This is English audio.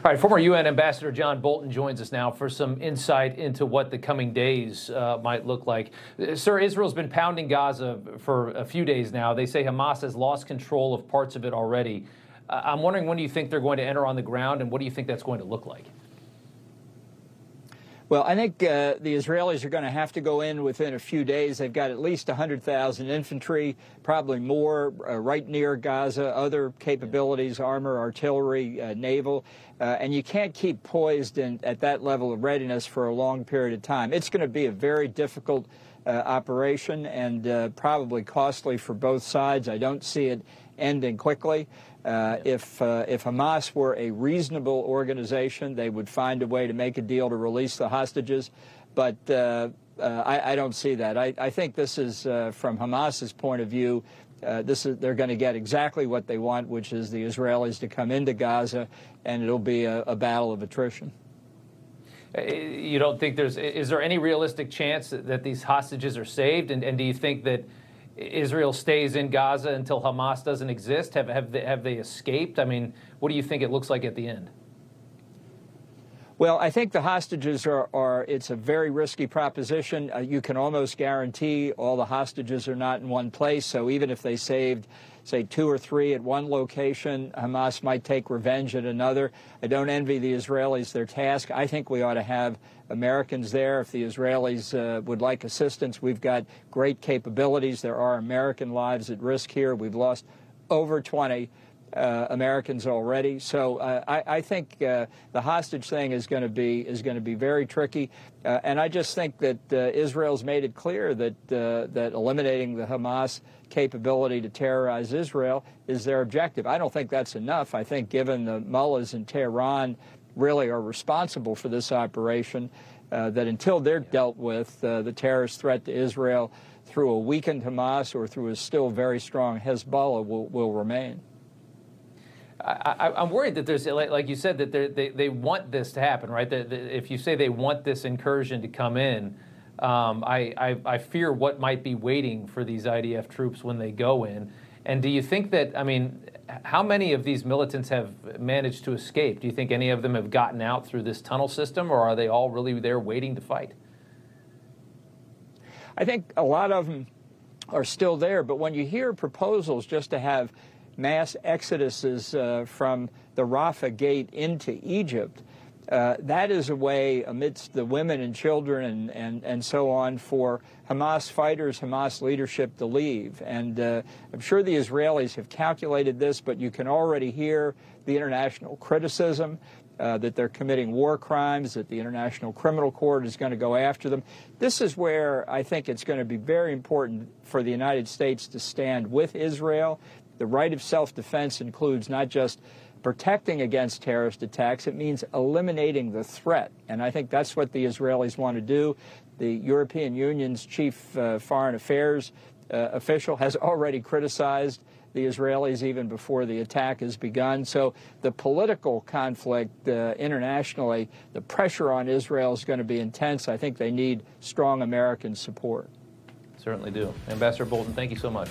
All right, former UN Ambassador John Bolton joins us now for some insight into what the coming days might look like. Sir, Israel's been pounding Gaza for a few days now. They say Hamas has lost control of parts of it already. I'm wondering, when do you think they're going to enter on the ground, and what do you think that's going to look like? Well, I think the Israelis are going to have to go in within a few days. They've got at least 100,000 infantry, probably more, right near Gaza, other capabilities, armor, artillery, naval. And you can't keep poised at that level of readiness for a long period of time. It's going to be a very difficult operation and probably costly for both sides. I don't see it ending quickly. If Hamas were a reasonable organization, they would find a way to make a deal to release the hostages. But I don't see that. I think this is, from Hamas's point of view, they're going to get exactly what they want, which is the Israelis to come into Gaza, and it'll be a battle of attrition. You don't think is there any realistic chance that these hostages are saved? And do you think that Israel stays in Gaza until Hamas doesn't exist? Have they escaped? I mean, what do you think it looks like at the end? Well, I think the hostages it's a very risky proposition. You can almost guarantee all the hostages are not in one place. So even if they saved, say, 2 or 3 at one location, Hamas might take revenge at another. I don't envy the Israelis their task. I think we ought to have Americans there. If the Israelis would like assistance, we've got great capabilities. There are American lives at risk here. We've lost over 20 Americans already. So I think the hostage thing is going to be very tricky. And I just think that Israel's made it clear that eliminating the Hamas capability to terrorize Israel is their objective. I don't think that's enough. I think given the mullahs in Tehran really are responsible for this operation, that until they're dealt with, the terrorist threat to Israel through a weakened Hamas or through a still very strong Hezbollah will remain. I'm worried that there's, like you said, that they want this to happen, right? If you say they want this incursion to come in, I fear what might be waiting for these IDF troops when they go in. And do you think that, I mean, how many of these militants have managed to escape? Do you think any of them have gotten out through this tunnel system, or are they all really there waiting to fight? I think a lot of them are still there, but when you hear proposals just to have mass exoduses from the Rafah gate into Egypt, that is a way, amidst the women and children and so on, for Hamas fighters, Hamas leadership to leave. And I'm sure the Israelis have calculated this, but you can already hear the international criticism that they're committing war crimes, that the International Criminal Court is going to go after them. This is where I think it's going to be very important for the United States to stand with Israel. The right of self-defense includes not just protecting against terrorist attacks, it means eliminating the threat. And I think that's what the Israelis want to do. The European Union's chief foreign affairs official has already criticized the Israelis even before the attack has begun. So the political conflict internationally, the pressure on Israel is going to be intense. I think they need strong American support. Certainly do. Ambassador Bolton, thank you so much.